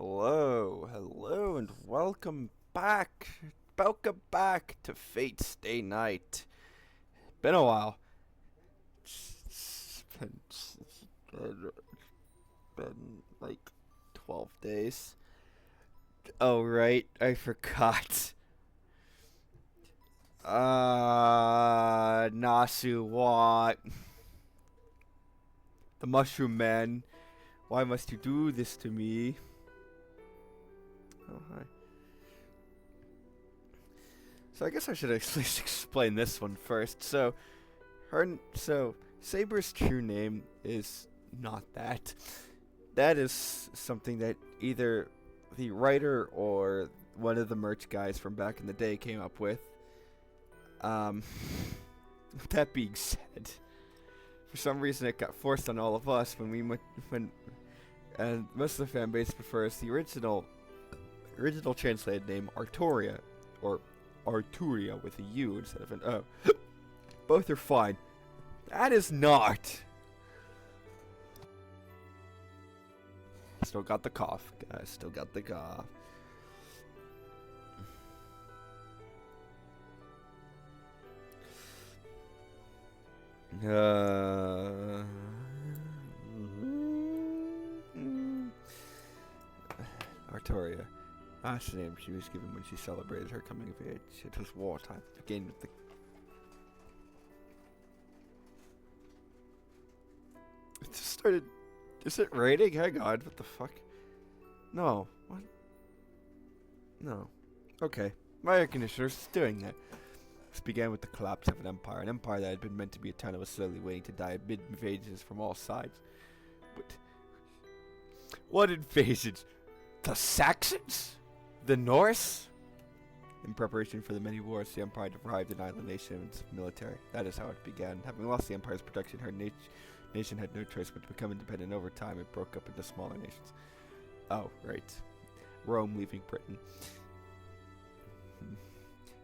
Hello, and welcome back. Welcome back to Fate Stay Night. Been a while. It's been like 12 days. Oh, right, I forgot. Nasu, what? The Mushroom Man. Why must you do this to me? Oh, hi. So I guess I should at least explain this one first. So Saber's true name is not that. That is something that either the writer or one of the merch guys from back in the day came up with. Um, that being said, for some reason it got forced on all of us when we went when, and most of the fan base prefers the original translated name Artoria, or Arturia with a U instead of an O. Both are fine. That is not. Still got the cough, guys. Still got the cough. Artoria. That's the name she was given when she celebrated her coming of age. It was wartime. Again with the... It just started... Is it raining? Hang on. What the fuck? No. What? No. Okay. My air conditioner's doing that. This began with the collapse of an empire that had been meant to be a town that was slowly waiting to die amid invasions from all sides. But... What invasions? The Saxons? The Norse? In preparation for the many wars, the Empire deprived an island nation of its military. That is how it began. Having lost the Empire's protection, her nation had no choice but to become independent. Over time, it broke up into smaller nations. Oh, right. Rome leaving Britain.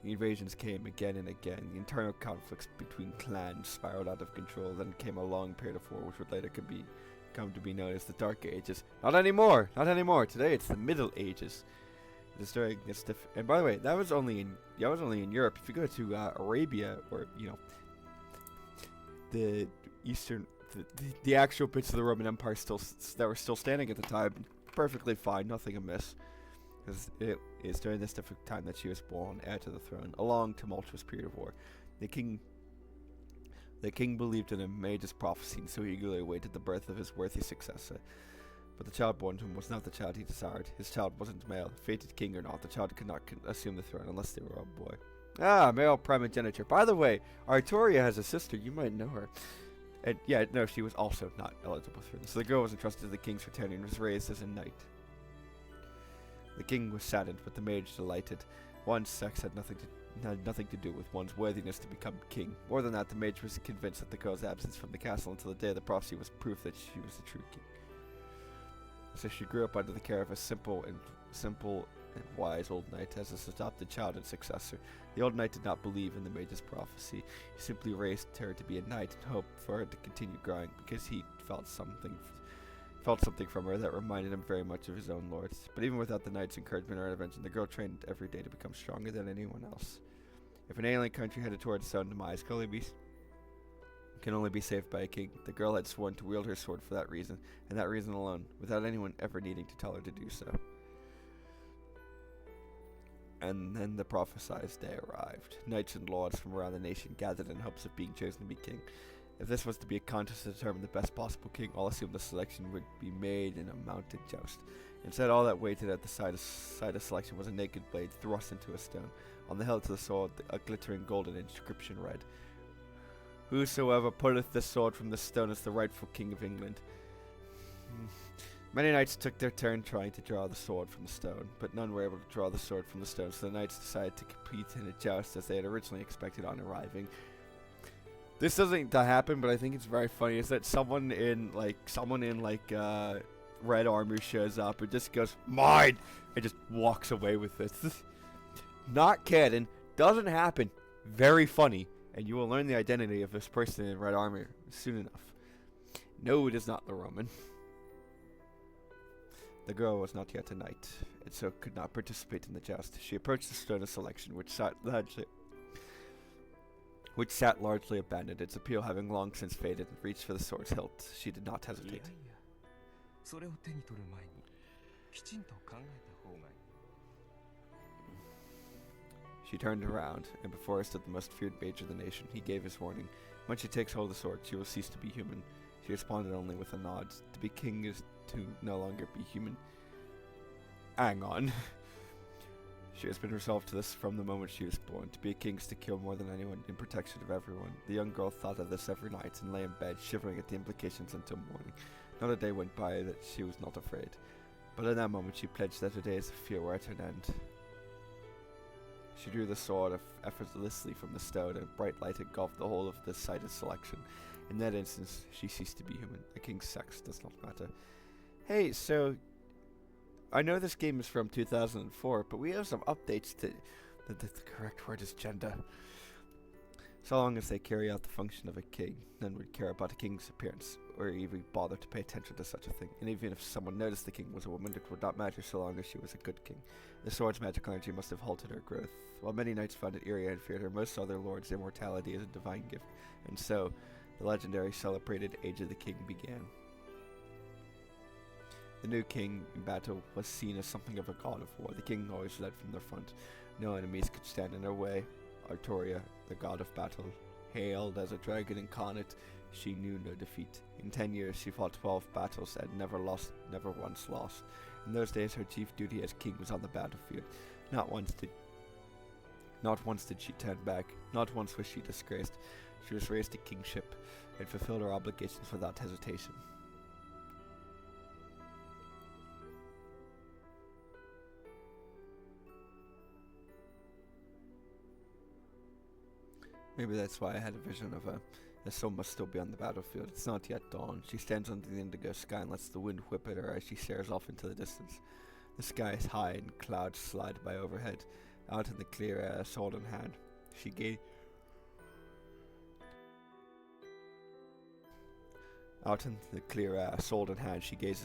The invasions came again and again. The internal conflicts between clans spiraled out of control. Then came a long period of war, which would later come to be known as the Dark Ages. Not anymore! Not anymore! Today it's the Middle Ages. It is during this and by the way, that was only in Europe. If you go to Arabia, or the eastern, the actual bits of the Roman Empire that were still standing at the time, perfectly fine, nothing amiss. Because it is during this difficult time that she was born, heir to the throne. A long, tumultuous period of war. The king believed in a mage's prophecy, and so he eagerly awaited the birth of his worthy successor. But the child born to him was not the child he desired. His child wasn't male. Fated king or not, the child could not assume the throne unless they were a boy. Ah, male primogeniture. By the way, Artoria has a sister. You might know her. And yeah, no, she was also not eligible for this. So the girl was entrusted to the king's return and was raised as a knight. The king was saddened, but the mage delighted. One's sex had nothing to do with one's worthiness to become king. More than that, the mage was convinced that the girl's absence from the castle until the day of the prophecy was proof that she was the true king. So she grew up under the care of a simple and wise old knight as his adopted child and successor. The old knight did not believe in the mage's prophecy. He simply raised her to be a knight and hoped for her to continue growing because he felt something from her that reminded him very much of his own lords. But even without the knight's encouragement or intervention, the girl trained every day to become stronger than anyone else. If an alien country headed towards its own demise can only be saved by a king, the girl had sworn to wield her sword for that reason, and that reason alone, without anyone ever needing to tell her to do so. And then the prophesied day arrived. Knights and lords from around the nation gathered in hopes of being chosen to be king. If this was to be a contest to determine the best possible king, all assumed the selection would be made in a mounted joust. Instead, all that waited at the side of selection was a naked blade thrust into a stone. On the hilt of the sword, a glittering golden inscription read, "Whosoever putteth this sword from the stone is the rightful king of England." Many knights took their turn trying to draw the sword from the stone, but none were able to draw the sword from the stone, so the knights decided to compete in a joust as they had originally expected on arriving. This doesn't happen, but I think it's very funny. Is that someone in red armor shows up and just goes, "Mine!" and just walks away with it. Not canon. Doesn't happen. Very funny. And you will learn the identity of this person in red armor soon enough. No, it is not the Roman. The girl was not yet a knight, and so could not participate in the joust. She approached the stone of selection, which sat largely abandoned, its appeal having long since faded, and reached for the sword's hilt. She did not hesitate. She turned around, and before her stood the most feared mage of the nation. He gave his warning. When she takes hold of the sword, she will cease to be human. She responded only with a nod. To be king is to no longer be human. Hang on. She has been resolved to this from the moment she was born. To be a king is to kill more than anyone in protection of everyone. The young girl thought of this every night and lay in bed, shivering at the implications until morning. Not a day went by that she was not afraid. But in that moment she pledged that her days of fear were at an end. She drew the sword effortlessly from the stone, and bright light engulfed the whole of the sighted selection. In that instance, she ceased to be human. A king's sex does not matter. Hey, so I know this game is from 2004, but we have some updates to the correct word is gender. So long as they carry out the function of a king, none would care about a king's appearance, or even bother to pay attention to such a thing. And even if someone noticed the king was a woman, it would not matter so long as she was a good king. The sword's magical energy must have halted her growth. While many knights found it eerie and feared her, most saw their lord's immortality as a divine gift. And so, the legendary celebrated Age of the King began. The new king in battle was seen as something of a god of war. The king always led from the front. No enemies could stand in her way. Artoria, the god of battle, hailed as a dragon incarnate, she knew no defeat. In 10 years she fought 12 battles and never once lost. In those days her chief duty as king was on the battlefield. Not once did she turn back. Not once was she disgraced. She was raised to kingship and fulfilled her obligations without hesitation. Maybe that's why I had a vision of her. The sun must still be on the battlefield. It's not yet dawn. She stands under the indigo sky and lets the wind whip at her as she stares off into the distance. The sky is high and clouds slide by overhead. Out in the clear air, sword in hand, she gazes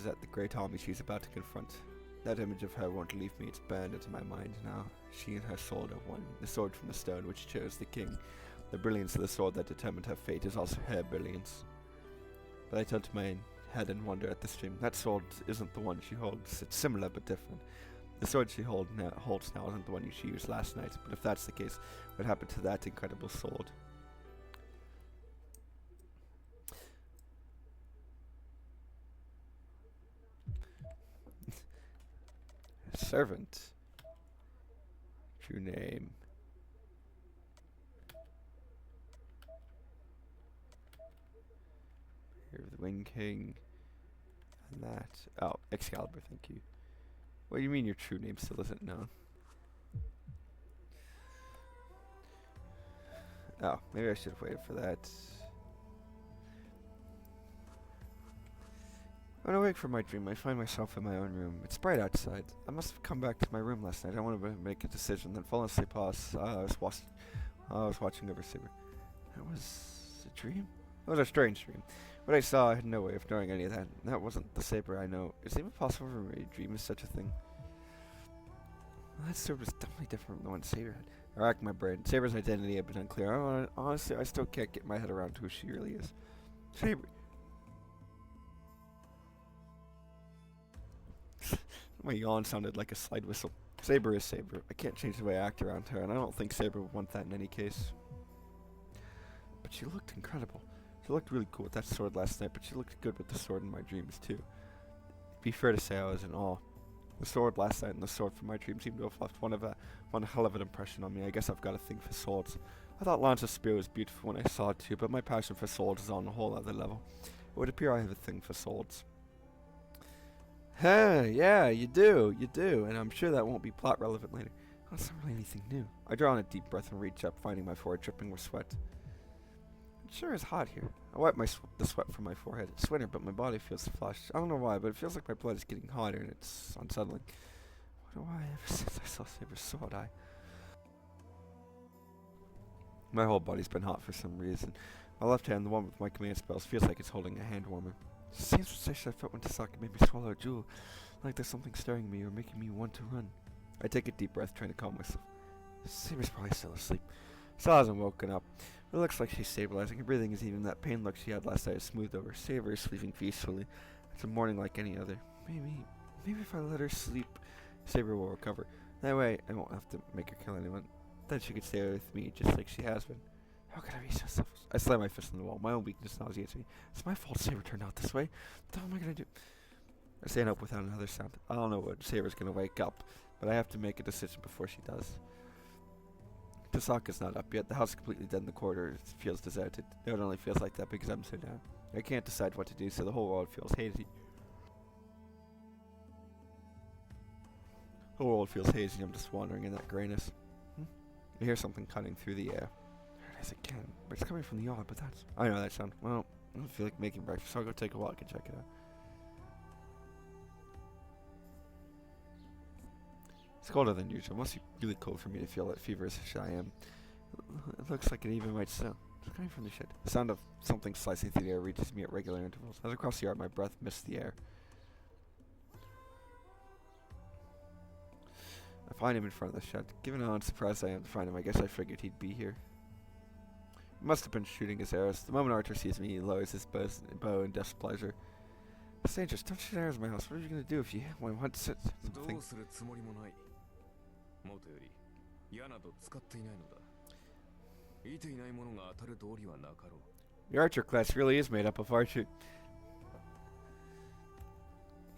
at the great army she's about to confront. That image of her won't leave me. It's burned into my mind now. She and her sword are one. The sword from the stone which chose the king. The brilliance of the sword that determined her fate is also her brilliance. But I tilt my head and wonder at the stream. That sword isn't the one she holds. It's similar but different. The sword she holds now isn't the one she used last night. But if that's the case, what happened to that incredible sword? Servant. True name. Here the Wing King. And that. Oh, Excalibur, thank you. What do you mean your true name still isn't known? Oh, maybe I should have waited for that. When I wake from my dream, I find myself in my own room. It's bright outside. I must have come back to my room last night. I wanted to make a decision, then fall asleep while I was watching over Saber. That was a dream? It was a strange dream. What I saw, I had no way of knowing any of that. That wasn't the Saber I know. Is it even possible for me to dream of such a thing? Well, that Saber was definitely different from the one Saber had. I racked my brain. Saber's identity had been unclear. Honestly, I still can't get my head around who she really is. Saber. My yawn sounded like a slide whistle. Saber is Saber. I can't change the way I act around her, and I don't think Saber would want that in any case. But she looked incredible. She looked really cool with that sword last night, but she looked good with the sword in my dreams too. It'd be fair to say I was in awe. The sword last night and the sword from my dream seemed to have left one hell of an impression on me. I guess I've got a thing for swords. I thought Lance's spear was beautiful when I saw it too, but my passion for swords is on a whole other level. It would appear I have a thing for swords. Yeah, you do, and I'm sure that won't be plot relevant later. That's not really anything new. I draw in a deep breath and reach up, finding my forehead dripping with sweat. It sure is hot here. I wipe the sweat from my forehead. It's winter, but my body feels flushed. I don't know why, but it feels like my blood is getting hotter, and it's unsettling. What do I, ever since I saw Saber's sword, my whole body's been hot for some reason. My left hand, the one with my command spells, feels like it's holding a hand warmer. Same sensation I felt when Tasaki made me swallow a jewel. Like there's something staring me or making me want to run. I take a deep breath, trying to calm myself. Saber's probably still asleep. Still hasn't woken up. It looks like she's stabilizing. Her breathing is even. That pain look she had last night is smoothed over. Saber is sleeping peacefully. It's a morning like any other. Maybe if I let her sleep, Saber will recover. That way, I won't have to make her kill anyone. Then she could stay with me just like she has been. How could I be so selfish? I slam my fist on the wall. My own weakness nauseates me. It's my fault Saber turned out this way. What am I gonna do? I stand up without another sound. I don't know when Saber's gonna wake up, but I have to make a decision before she does. Tasaka's not up yet. The house is completely dead in the corridor. It feels deserted. It only feels like that because I'm so down. I can't decide what to do, so the whole world feels hazy. The whole world feels hazy. I'm just wandering in that grayness. I hear something cutting through the air. There it is again. But it's coming from the yard, but that's... I know that sound. Well, I don't feel like making breakfast, so I'll go take a walk and check it out. It's colder than usual. It must be really cold for me to feel that feverish as I am. It looks like it even might snow. It's coming from the shed. The sound of something slicing through the air reaches me at regular intervals. As I cross the yard, my breath misses the air. I find him in front of the shed. Given how unsurprised I am to find him, I guess I figured he'd be here. He must have been shooting his arrows. The moment Archer sees me, he lowers his bow in displeasure. It's dangerous. Don't shoot arrows in my house. What are you going to do if you hit one once? Something. The Archer class really is made up of archer.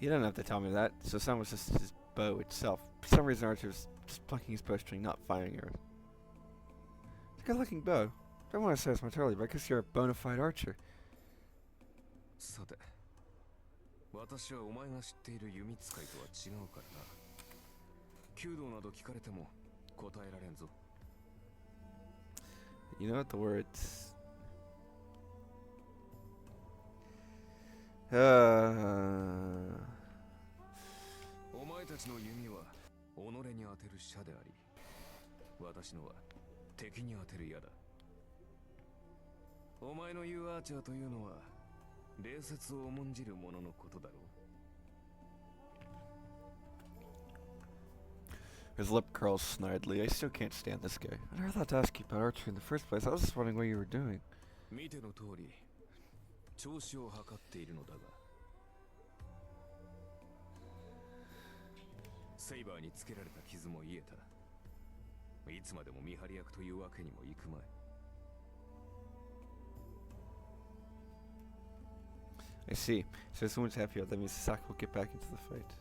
You don't have to tell me that. So some was just his bow itself. For some reason, Archer was just plucking his bowstring, not firing arrows. It's a good-looking bow. Don't want to say this much earlier, but I guess you're a bona fide archer. You know what the words... His lip curls snidely. I still can't stand this guy. I never thought to ask you about archery in the first place. I was just wondering what you were doing. Saber につけられた傷も癒えた。いつまでも見張り役というわけにもいくまい。I see. So as soon as happy, that means Tasaka will get back into the fight.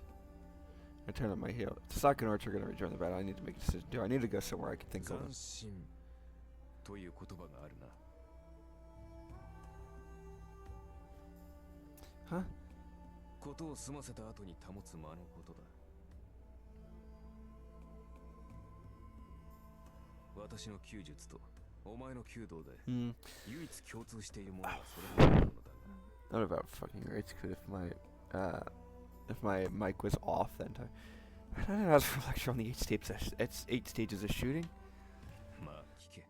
I turn on my heel. Tasaka and Archer are going to rejoin the battle. I need to make a decision. Do I need to go somewhere I can think of it? 斬新という言葉があるな。Huh? ことを済ませた後に保つ間のことだ。私の弓術とお前の弓道で唯一共通しているものはそれだけなのだ。Not about fucking rage quit if my mic was off that time. I don't know, I was for a lecture on the 8 stages of shooting. まあ聞け。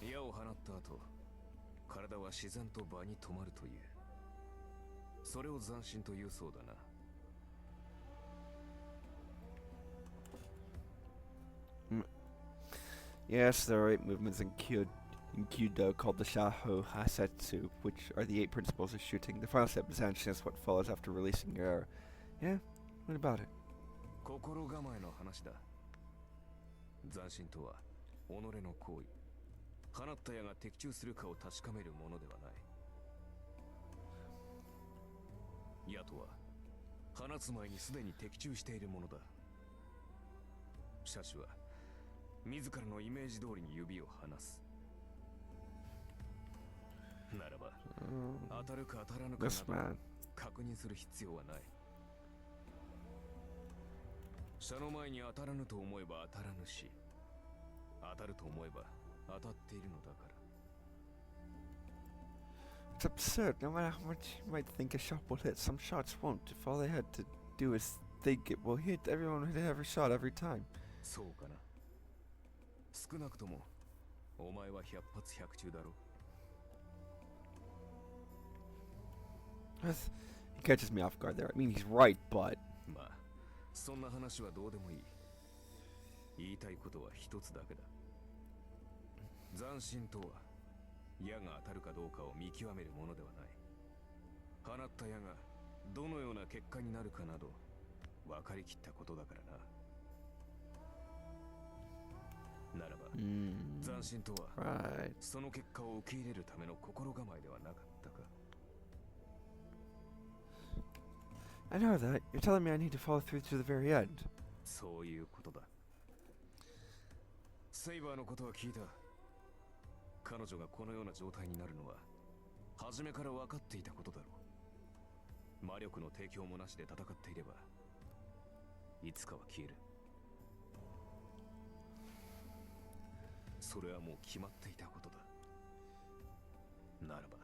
矢を放った後、体は自然と場に止まるという。それを斬新というそうだな。Yes, there are 8 movements in Kyudo called the Shaho Hasetsu, which are the 8 principles of shooting. The final step is answering what follows after releasing your arrow. Yeah? What about it? 心構えの話だ。斬新とは己の行為。放った矢が的中するかを確かめるものではない。矢とは放つ前にすでに的中しているものだ。射手は自らのイメージ通りに指を離す。ならば、当たるか当たらぬかなど確認する必要はない。射の前に当たらぬと思えば当たらぬし、当たると思えば当たっているのだから。It's absurd. No matter how much you might think a shot will hit, some shots won't. If all they had to do is think it will hit, everyone would hit every shot every time. そうかな。少なくともお前は100発100中だろ。He catches me off guard there. I mean, he's right, but まあそんな話はどうでもいい。言いたいことは一つだけだ。斬新とは矢が当たるかどうかを見極めるものではない。放った矢がどのような結果になるかなど分かりきったことだからな。ならば、斬新とは、その結果を受け入れるための心構えではなかったか。I know that. You're telling me I need to follow through to the very end. そういうことだ。セイバーのことは聞いた。彼女がこのような状態になるのは初めから分かっていたことだろう。魔力の提供もなしで戦っていればいつかは消える。それはもう決まっていたことだ。ならば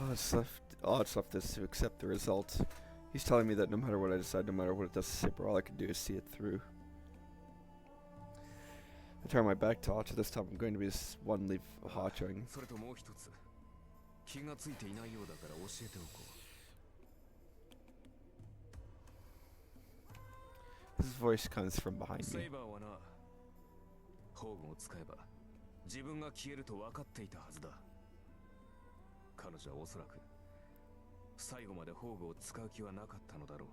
all that's left is to accept the result. He's telling me that no matter what I decide, no matter what it does to Saber, all I can do is see it through. I turn my back to Archer. This time I'm going to be this one leaf Archering. それともう一つ気がついていないようだから教えておこう。 His voice comes from behind me. セイバーはな、宝具を使えば自分が消えると分かっていたはずだ。彼女はおそらく最後まで宝具を使う気はなかったのだろう。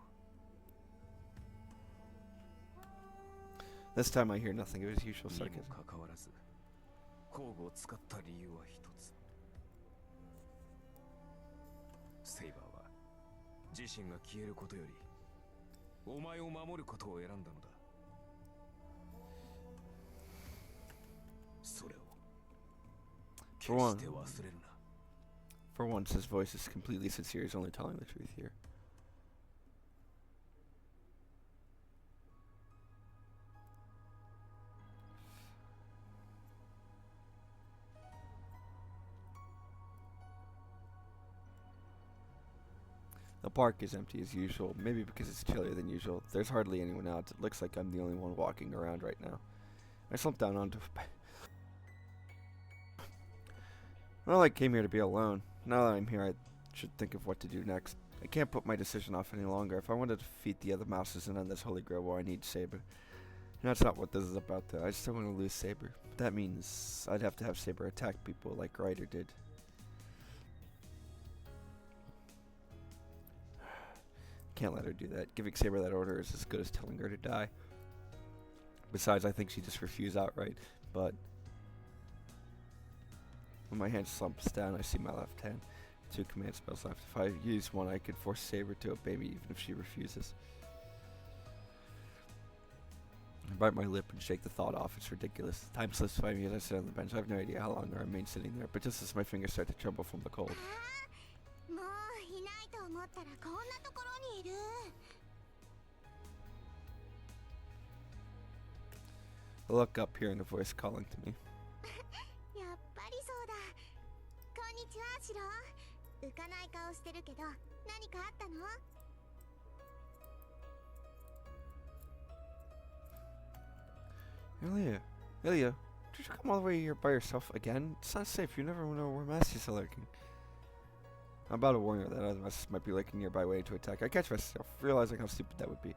This time I hear nothing of his usual sarcasm. にもかかわらず宝具を使った理由は一つ。セイバーは自身が消えることよりお前を守ることを選んだのだ。それを決して忘れるな。 For once, his voice is completely sincere. He's only telling the truth here. The park is empty as usual, maybe because it's chillier than usual. There's hardly anyone out. It looks like I'm the only one walking around right now. I slumped down onto... Well, I came here to be alone. Now that I'm here, I should think of what to do next. I can't put my decision off any longer. If I want to defeat the other masters and end this Holy Grail war, I need Saber. And that's not what this is about, though. I just don't want to lose Saber. But that means I'd have to have Saber attack people like Ryder did. Can't let her do that. Giving Saber that order is as good as telling her to die. Besides, I think she'd just refuse outright. But when my hand slumps down, I see my left hand. 2 command spells left. If I use one, I could force Saber to obey me even if she refuses. I bite my lip and shake the thought off. It's ridiculous. Time slips by me as I sit on the bench. I have no idea how long I remain sitting there, but just as my fingers start to tremble from the cold. I look up, hearing a voice calling to me. Ilya, did you come all the way here by yourself again? It's not safe. You never know where masters are lurking. I'm about to warn you that other masters might be lurking nearby waiting to attack. I catch myself, realizing how stupid that would be.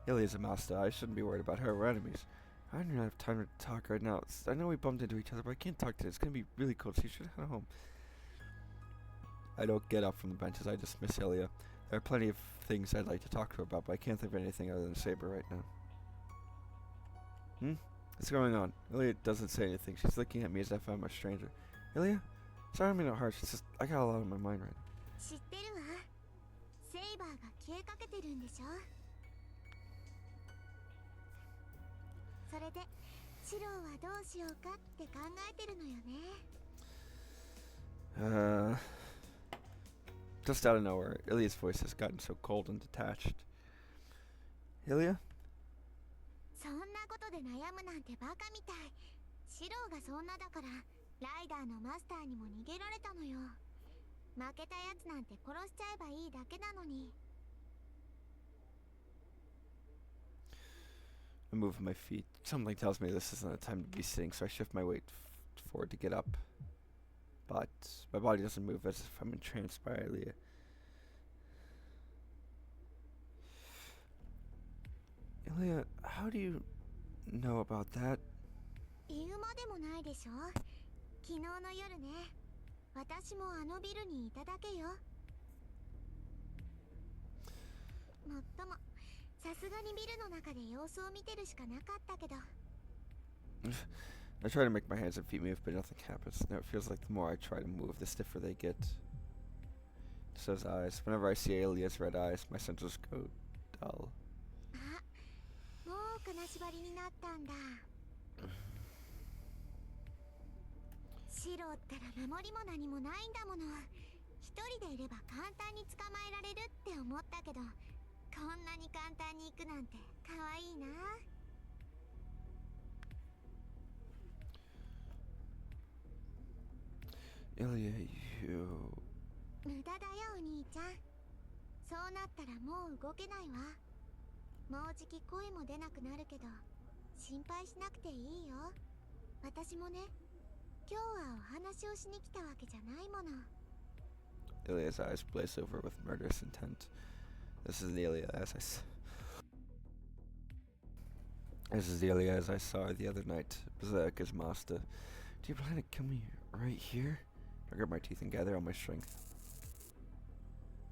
Ilya's a master. I shouldn't be worried about her. We're enemies. I don't even have time to talk right now. I know we bumped into each other, but I can't talk today. It's going to be really cold, so you should head home. I don't get up from the benches. I dismiss Ilya. There are plenty of things I'd like to talk to her about, but I can't think of anything other than Saber right now. What's going on? Ilya doesn't say anything. She's looking at me as if I'm a stranger. Ilya? Sorry, I mean not harsh. It's just, I got a lot on my mind right now. Just out of nowhere, Ilya's voice has gotten so cold and detached. Ilya? I move my feet. Something tells me this isn't a time to be sitting, so I shift my weight forward to get up. but my body doesn't move as if I'm entranced by Ilya. Ilya, how do you know about that? 言うまでもないでしょ。昨日の夜ね、私もあのビルにいただけよ。もっとも、さすがにビルの中で様子を見てるしかなかったけど。I try to make my hands and feet move, but nothing happens. Now it feels like the more I try to move, the stiffer they get. Just those eyes. Whenever I see Ilya's red eyes, my senses go dull. あ、もう金縛りになったんだ。シロったら守りも何もないんだもの。一人でいれば簡単に捕まえられるって思ったけど、こんなに簡単に行くなんて可愛いな。Ilya, you... 無駄だよお兄ちゃん。そうなったらもう動けないわ。もうじき声も出なくなるけど、心配しなくていいよ。私もね、今日はお話をしに来たわけじゃないもの。Ilya's eyes blaze over with murderous intent. This is the Ilya as I saw her the other night, berserk as master. Do you plan to kill me right here? I grit my teeth and gather all my strength.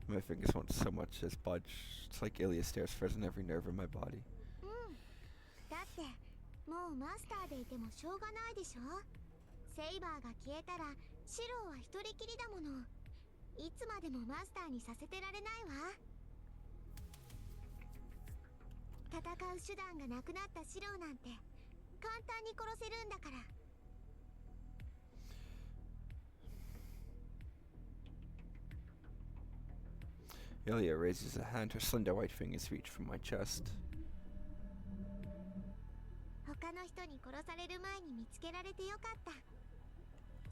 My fingers won't so much as budge. It's like Ilya stares frozen every nerve in my body. だってもうマスターでいてもしょうがないでしょ。セイバーが消えたらシローは一人きりだもの。いつまでもマスターにさせてられないわ。戦う手段がなくなったシローなんて簡単に殺せるんだから。Ilya raises a hand, her slender white fingers reach from my chest. 他の人に殺される前に見つけられてよかった。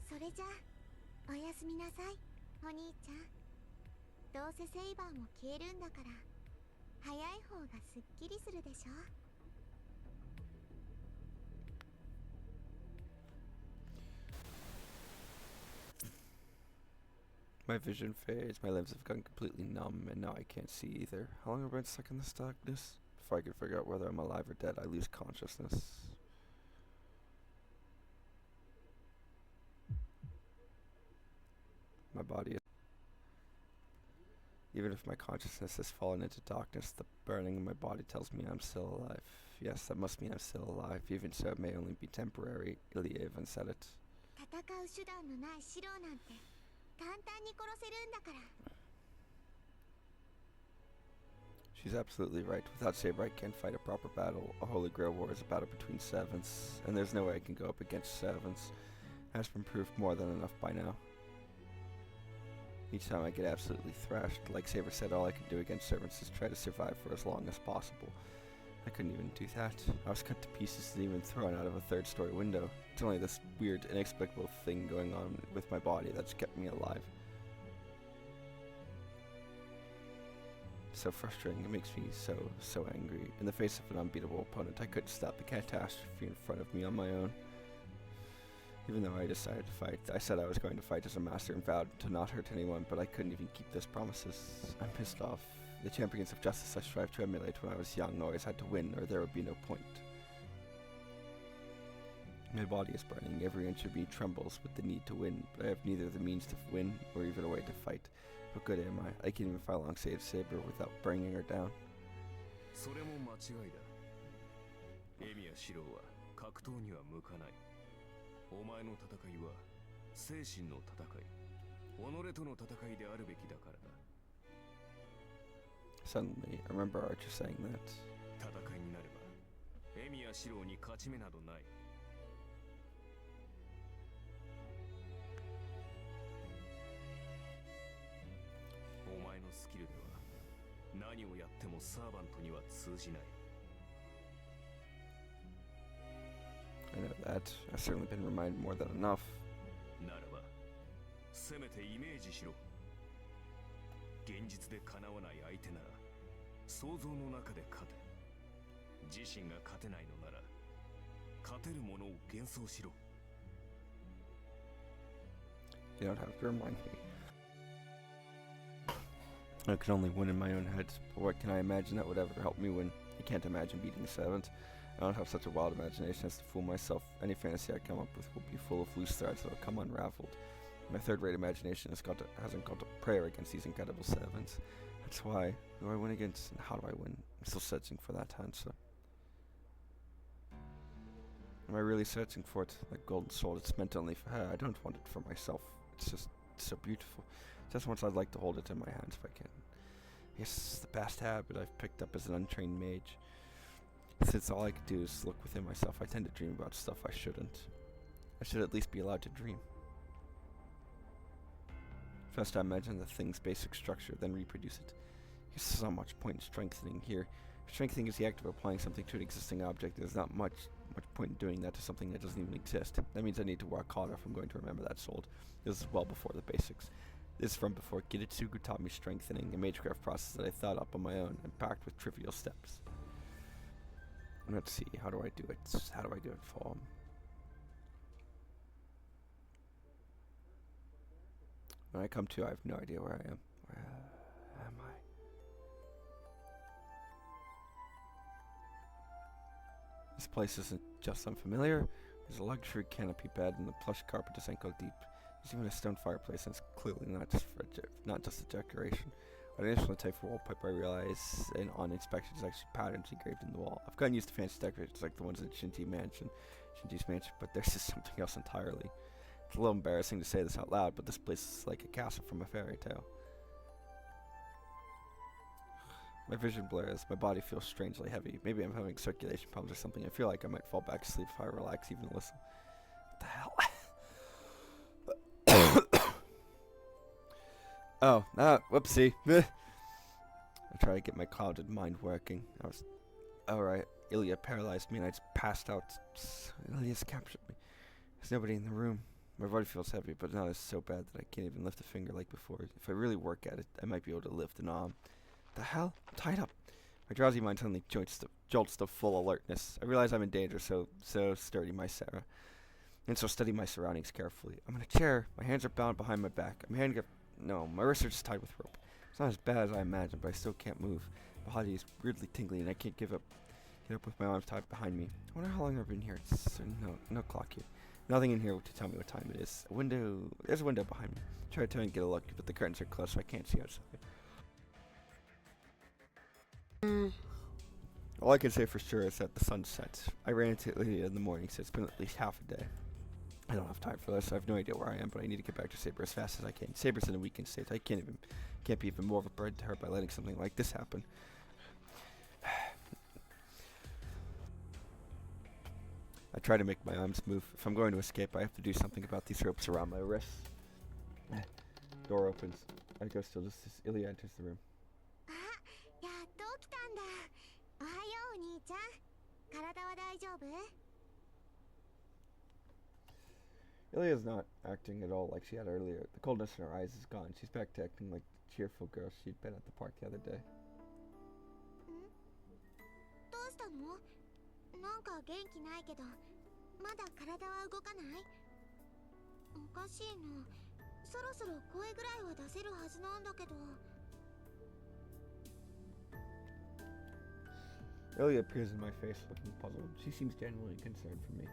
それじゃあ、おやすみなさい、お兄ちゃん。どうせセイバーも消えるんだから、早い方がすっきりするでしょ。My vision fades, my limbs have gone completely numb, and now I can't see either. How long have I been stuck in this darkness? Before I can figure out whether I'm alive or dead, I lose consciousness. My body is... Even if my consciousness has fallen into darkness, the burning in my body tells me I'm still alive. Yes, that must mean I'm still alive, even so it may only be temporary. Ilya even said it. 戦う手段のないシローなんて簡単に殺せるんだから。 She's absolutely right. Without Saber, I can't fight a proper battle. A Holy Grail war is a battle between servants, and there's no way I can go up against servants. Has been proved more than enough by now. Each time I get absolutely thrashed. Like Saber said, all I can do against servants is try to survive for as long as possible. I couldn't even do that. I was cut to pieces and even thrown out of a third-story window. It's only this weird, inexplicable thing going on with my body that's kept me alive. So frustrating, it makes me so angry. In the face of an unbeatable opponent, I couldn't stop the catastrophe in front of me on my own. Even though I decided to fight, I said I was going to fight as a master and vowed to not hurt anyone, but I couldn't even keep those promises. I'm pissed off. The champions of justice I strived to emulate when I was young always had to win, or there would be no point. My body is burning, every inch of me trembles with the need to win, but I have neither the means to win or even a way to fight. What good am I? I can't even fight alongside Saber without bringing her down. それも間違いだ。エミやシローは格闘には向かない。お前の戦いは精神の戦い、己との戦いであるべきだからだ。 Suddenly, I remember Archer saying that. 戦いになればエミやシローに勝ち目などない。お前のスキルでは何をやってもサーバントには通じない。 I know that. I've certainly been reminded more than enough. ならばせめてイメージしろ。現実で叶わない相手なら想像の中で勝て。自身が勝てないのなら勝てるものを幻想しろ。You don't have to remind me. I can only win in my own head, but what can I imagine that would ever help me win? I can't imagine beating Sevens. I don't have such a wild imagination as to fool myself. Any fantasy I come up with will be full of loose threads that will come unraveled. My third-rate imagination hasn't gone to prayer against these incredible Sevens. That's why. Who do I win against, and how do I win? I'm still searching for that answer. Am I really searching for it? That golden sword, it's meant only for her. I don't want it for myself. It's just so beautiful. Just once I'd like to hold it in my hands if I can. I guess it's the past habit I've picked up as an untrained mage. Since all I could do is look within myself, I tend to dream about stuff I shouldn't. I should at least be allowed to dream. First I imagine the thing's basic structure, then reproduce it. There's so much point in strengthening here. Strengthening is the act of applying something to an existing object. There's not much point in doing that to something that doesn't even exist. That means I need to work harder if I'm going to remember that sword. This is well before the basics. This is from before Kiritsugu taught me strengthening, a magecraft process that I thought up on my own and packed with trivial steps. Let's see, how do I do it? How do I do it for him? When I come to, I have no idea where I am. Where am I? This place isn't just unfamiliar. There's a luxury canopy bed and the plush carpet is ankle deep. There's even a stone fireplace, and it's clearly not just a decoration. When I initially type for wallpaper, I realize on inspection there's actually patterns engraved in the wall. I've gotten used to fancy decorations like the ones in Shinji's mansion, but there's just something else entirely. It's a little embarrassing to say this out loud, but this place is like a castle from a fairy tale. My vision blurs, my body feels strangely heavy. Maybe I'm having circulation problems or something. I feel like I might fall back asleep if I relax even a little. What the hell? Oh, whoopsie. I try to get my clouded mind working. Alright, Ilya paralyzed me and I just passed out. Ilya's captured me. There's nobody in the room. My body feels heavy, but now it's so bad that I can't even lift a finger like before. If I really work at it, I might be able to lift an arm. The hell? I'm tied up. My drowsy mind suddenly jolts to full alertness. I realize I'm in danger, so study my surroundings carefully. I'm in a chair. My hands are bound behind my back. My wrists are just tied with rope. It's not as bad as I imagined, but I still can't move. My body is weirdly tingling, and I can't get up with my arms tied behind me. I wonder how long I've been here. No clock here. Nothing in here to tell me what time it is. There's a window behind me. I try to turn and get a look, but the curtains are closed, so I can't see outside. All I can say for sure is that the sun sets. I ran into it in the morning, so it's been at least half a day. I don't have time for this. I have no idea where I am, but I need to get back to Saber as fast as I can. Saber's in a weakened state. I can't be even more of a burden to her by letting something like this happen. I try to make my arms move. If I'm going to escape, I have to do something about these ropes around my wrists. Door opens. I go still just as Ilya enters the room. Ilya's not acting at all like she had earlier. The coldness in her eyes is gone. She's back to acting like the cheerful girl she'd been at the park the other day. Ilya appears in my face looking puzzled. She seems genuinely concerned for me.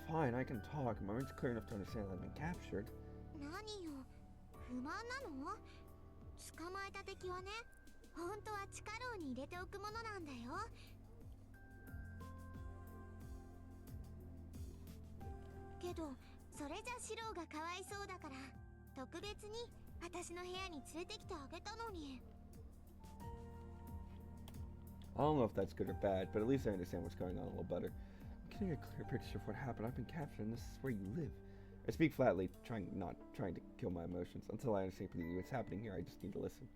Fine, I can talk. My mind's clear enough to understand that I've been captured. I don't know if that's good or bad, but at least I understand what's going on a little better. I'm getting a clear picture of what happened. I've been captured, and this is where you live. I speak flatly, not trying to kill my emotions. Until I understand what's happening here, I just need to listen.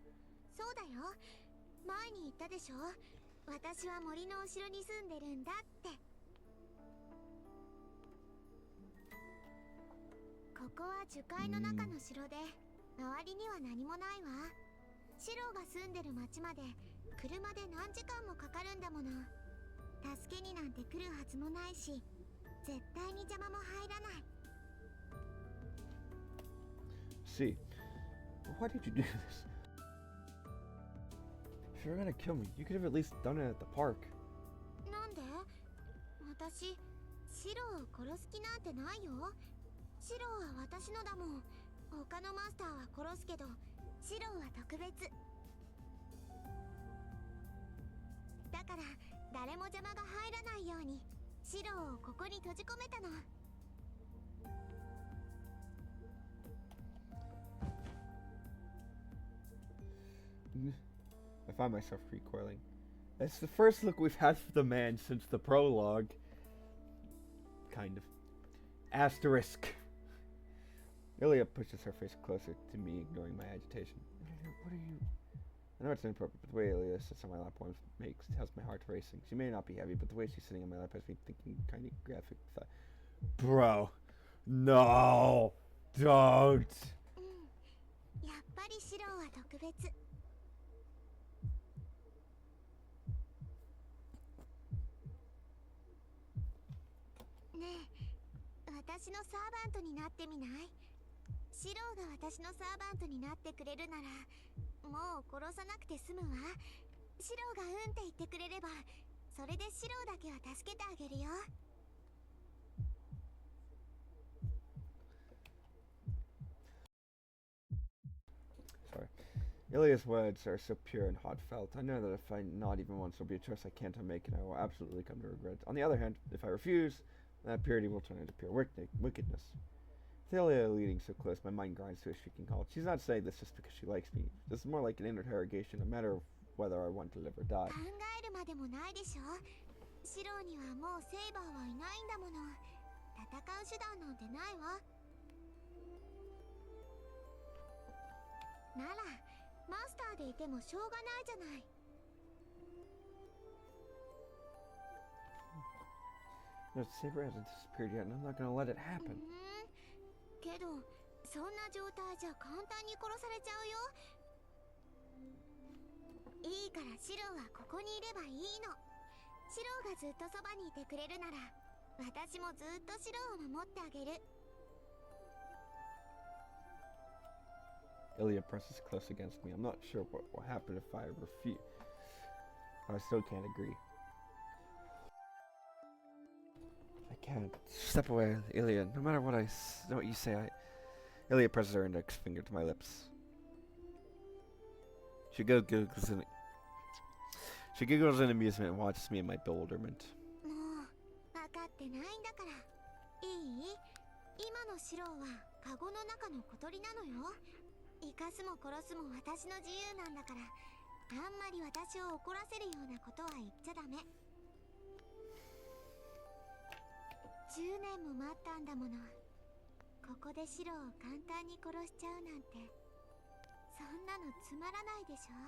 see. But why did you do this? If you were gonna kill me, you could have at least done it at the park. なんで？私、シロを殺す気なんてないよ。シロは私のだもん。他のマスターは殺すけど、シロは特別。だから誰も邪魔が入らないようにシロをここに閉じ込めたの。I find myself recoiling. It's the first look we've had for the man since the prologue. Kind of. Asterisk. Ilya pushes her face closer to me, ignoring my agitation. What are you... I know it's inappropriate, but the way Ilya sits on my lap has my heart racing. She may not be heavy, but the way she's sitting on my lap has me thinking kind of graphic thought. Bro. No. Don't. やっぱりシロは特別。ねえ、私のサーバントになってみない？シローが私のサーバントになってくれるなら、もう殺さなくて済むわ。シローがうんって言ってくれれば、それでシローだけは助けてあげるよ。Sorry. Ilya's words are so pure and heartfelt. I know that if I nod even once, there'll be a choice I can't unmake, and I will absolutely come to regret. On the other hand, if I refuse, that purity will turn into pure wickedness. With Ilya leading so close, my mind grinds to a shrieking halt. She's not saying this just because she likes me. This is more like an interrogation, a matter of whether I want to live or die. 考えるまでもないでしょ。シローにはもうセイバーはいないんだもの。戦う手段なんてないわ。ならマスターでいてもしょうがないじゃない。No, Saber hasn't disappeared yet, and I'm not gonna let it happen. けどそんな状態じゃ簡単に殺されちゃうよ。いいからシローはここにいればいいの。シローがずっとそばにいてくれるなら、私もずっとシローを守ってあげる。Ilya presses close against me. I'm not sure what will happen if I refuse. I still can't agree. I can't. Step away, Ilya. No matter what what you say, Ilya presses her index finger to my lips. She giggles in amusement and watches me in my bewilderment. もう分かってないんだから。いい？今のシローはカゴの中の小鳥なのよ。生かすも殺すも私の自由なんだから、あんまり私を怒らせるようなことは言っちゃダメ。10年も待ったんだもの。ここでシロを簡単に殺しちゃうなんて、そんなのつまらないでしょ。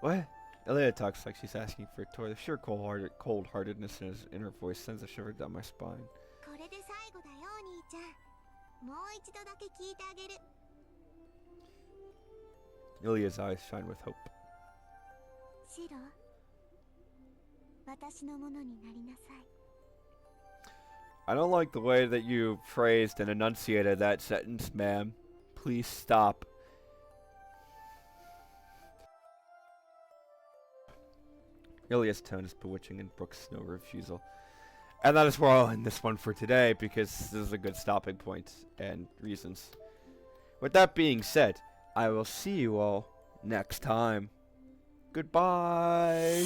What? Ilya talks like she's asking for a toy. The sheer cold-heartedness in her voice sends a shiver down my spine. これで最後だよ、お兄ちゃん。もう一度だけ聞いてあげる。Ilya's eyes shine with hope. シロ、私のものになりなさい。I don't like the way that you phrased and enunciated that sentence, ma'am. Please stop. Ilya's tone is bewitching and Brooke's no refusal. And that is where I'll end this one for today, because this is a good stopping point and reasons. With that being said, I will see you all next time. Goodbye.